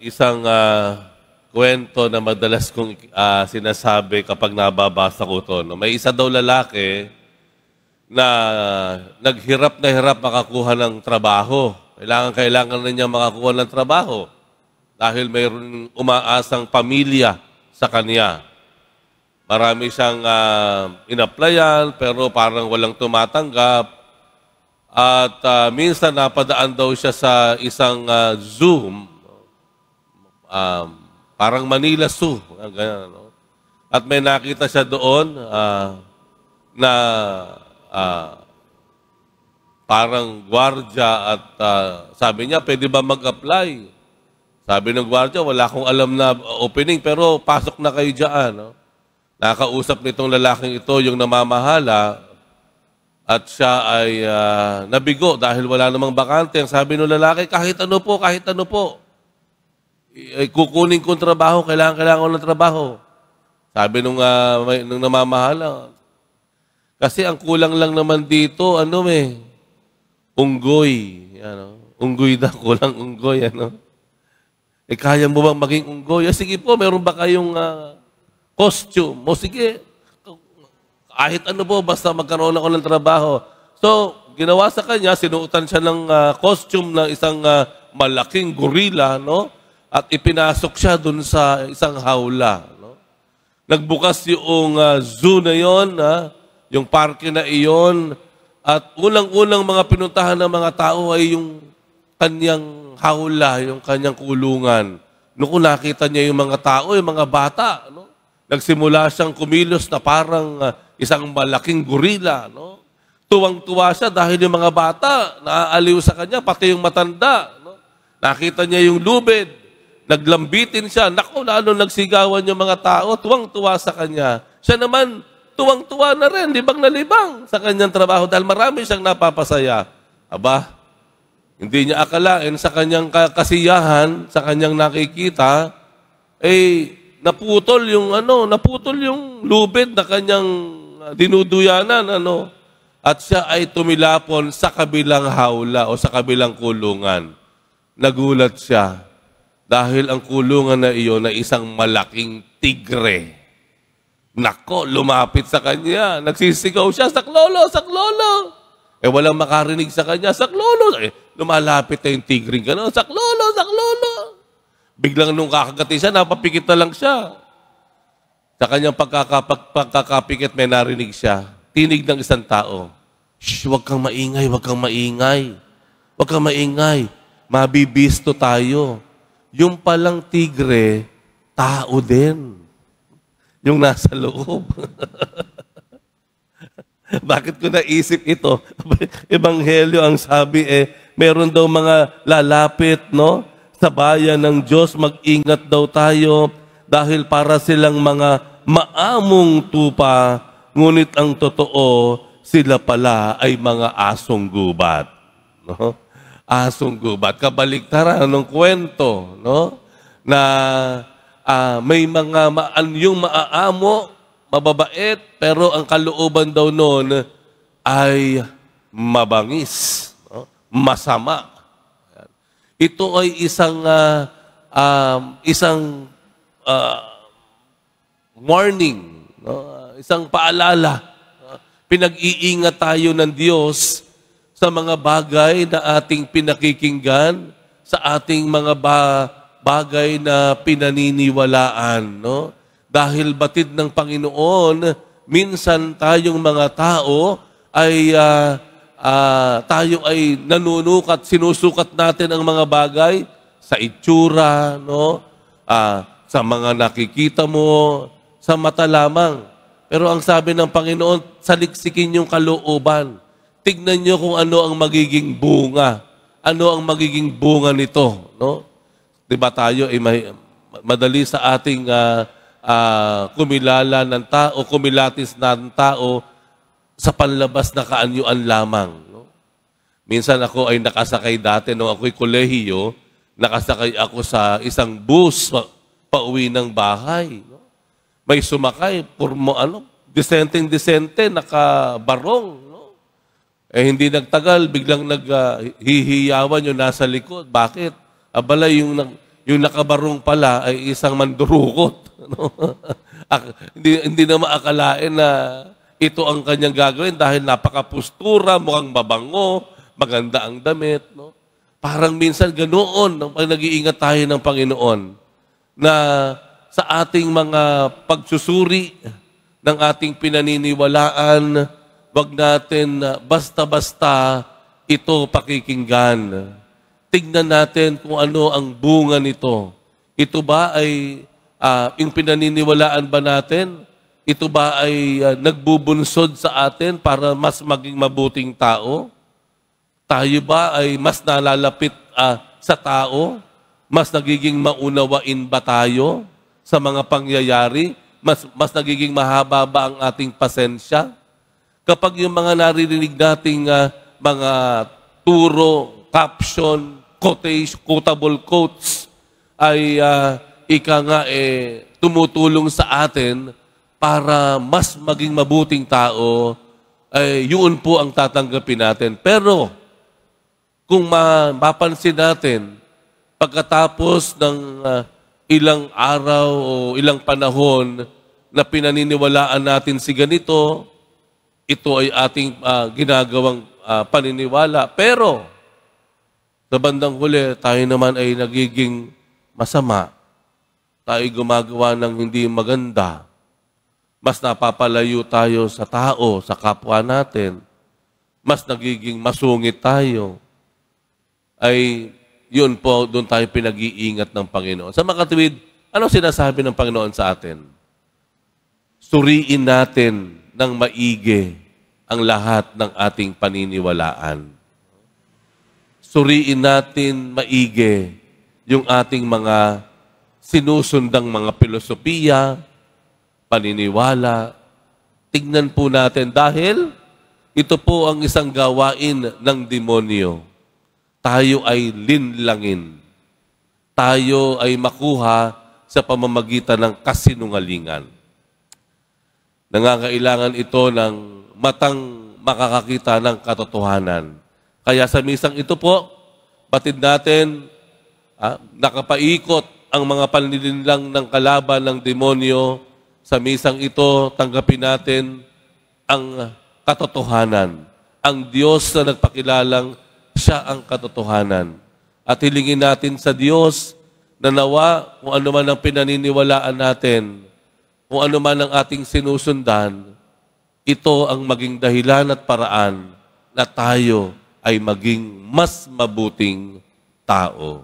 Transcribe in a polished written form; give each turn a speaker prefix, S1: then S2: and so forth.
S1: isang kwento na madalas kong sinasabi kapag nababasa ko to. No? May isa daw lalaki na naghirap na hirap makakuha ng trabaho. Kailangan na niya makakuha ng trabaho dahil mayroon umaasang pamilya sa kanya. Marami siyang in-applyan pero parang walang tumatanggap. At minsan napadaan daw siya sa isang zoo, parang Manila Zoo. Ganyan, no? At may nakita siya doon na parang gwardiya at sabi niya, pwede ba mag-apply? Sabi ng gwardiya, wala akong alam na opening pero pasok na kayo dyan. No? Nakausap nitong lalaking ito yung namamahala. At siya ay nabigo dahil wala namang bakante. Ang sabi ng lalaki, kahit ano po. Kukunin kong trabaho, kailangan ko ng trabaho. Sabi nung namamahala. Kasi ang kulang lang naman dito, unggoy. Unggoy na, kulang unggoy. Kaya mo bang maging unggoy? Sige po, meron ba kayong costume? O sige, kahit ano po, basta magkaroon ako ng trabaho. So, ginawa sa kanya, sinuotan siya ng costume ng isang malaking gorilla, no? At ipinasok siya dun sa isang hawla. No? Nagbukas yung zoo na yon, yung parke na iyon, at unang-unang mga pinuntahan ng mga tao ay yung kanyang hawla, yung kanyang kulungan. Noong nakita niya yung mga tao, yung mga bata, no? Nagsimula siyang kumilos na parang isang malaking gorilla, no? Tuwang-tuwa siya dahil yung mga bata naaaliw sa kanya, pati yung matanda, no? Nakita niya yung lubid, naglambitin siya. Naku, lalo nagsigawan yung mga tao, tuwang-tuwa sa kanya. Siya naman, tuwang-tuwa na rin, libang na libang sa kanyang trabaho dahil marami siyang napapasaya. Aba, hindi niya akalain sa kanyang kasiyahan, sa kanyang nakikita, naputol yung lubid na kanyang dinuduyanan, At siya ay tumilapon sa kabilang hawla o sa kabilang kulungan. Nagulat siya dahil ang kulungan na iyon ay isang malaking tigre. Nako, lumapit sa kanya. Nagsisigaw siya, saklolo, saklolo. Walang makarinig sa kanya, saklolo. Lumalapit na yung tigre, gano'n, saklolo, saklolo. Biglang nung kakagati siya, napapikit na lang siya. Sa kanyang pagkakapikit, may narinig siya. Tinig ng isang tao. Shh, huwag kang maingay, huwag kang maingay. Huwag kang maingay. Mabibisto tayo. Yung palang tigre, tao din. Yung nasa loob. Bakit ko naisip ito? Ebanghelyo ang sabi, meron daw mga lalapit, no? Sa bayan ng Diyos, mag-ingat daw tayo dahil para silang mga maamong tupa, ngunit ang totoo, sila pala ay mga asong gubat. No? Asong gubat. Kabaliktaran ng kwento, no? Na may mga yung maaamo, mababait, pero ang kalooban daw noon ay mabangis, no? Masama. Ito ay isang warning, no? Isang paalala. Pinag-iingat tayo ng Diyos sa mga bagay na ating pinakikinggan, sa ating mga bagay na pinaniniwalaan. No? Dahil batid ng Panginoon, minsan tayong mga tao ay tayo ay nanunukat, sinusukat natin ang mga bagay sa itsura, no? Sa mga nakikita mo, sa mata lamang. Pero ang sabi ng Panginoon, saliksikin yung kalooban. Tignan nyo kung ano ang magiging bunga. Ano ang magiging bunga nito, no? Diba tayo, madali sa ating kumilala ng tao, kumilatis ng tao, sa panlabas na kaanyuan lamang. No? Minsan ako ay nakasakay dati, nung ako'y kolehiyo, nakasakay ako sa isang bus pauwi ng bahay. No? May sumakay, disenteng-disente, nakabarong. No? Hindi nagtagal, biglang naghihiyawan yung nasa likod. Bakit? Abala, yung nakabarong pala ay isang mandurukot. Ano? Hindi na maakalain na ito ang kanyang gagawin dahil napakapustura, mukhang mabango, maganda ang damit. No? Parang minsan ganoon pag nag-iingat tayo ng Panginoon na sa ating mga pagsusuri ng ating pinaniniwalaan, wag natin basta-basta ito pakikinggan. Tignan natin kung ano ang bunga nito. Ito ba ay yung pinaniniwalaan ba natin? Ito ba ay nagbubunsod sa atin para mas maging mabuting tao? Tayo ba ay mas nalalapit sa tao? Mas nagiging maunawain ba tayo sa mga pangyayari? Mas nagiging mahaba ba ang ating pasensya? Kapag yung mga naririnig nating mga turo, caption, quotable quotes ay tumutulong sa atin para mas maging mabuting tao, ay yun po ang tatanggapin natin. Pero kung mapapansin natin, pagkatapos ng ilang araw o ilang panahon na pinaniniwalaan natin si ganito, ito ay ating ginagawang paniniwala. Pero sa bandang huli, tayo naman ay nagiging masama. Tayo gumagawa ng hindi maganda. Mas napapalayo tayo sa tao, sa kapwa natin. Mas nagiging masungit tayo. Ay, yun po, doon tayo pinag-iingat ng Panginoon. Sa makatuwid, ano sinasabi ng Panginoon sa atin? Suriin natin ng maigi ang lahat ng ating paniniwalaan. Suriin natin maigi yung ating mga sinusundang mga filosofiya, paniniwala. Tignan po natin dahil ito po ang isang gawain ng demonyo. Tayo ay linlangin. Tayo ay makuha sa pamamagitan ng kasinungalingan. Nangangailangan ito ng matang makakakita ng katotohanan. Kaya sa misang ito po, batid natin, nakapaikot ang mga panlilinlang ng kalaban ng demonyo. Sa misang ito, tanggapin natin ang katotohanan. Ang Diyos na nagpakilalang siya ang katotohanan. At hilingin natin sa Diyos na nawa kung ano man ang pinaniniwalaan natin, kung ano man ang ating sinusundan, ito ang maging dahilan at paraan na tayo ay maging mas mabuting tao.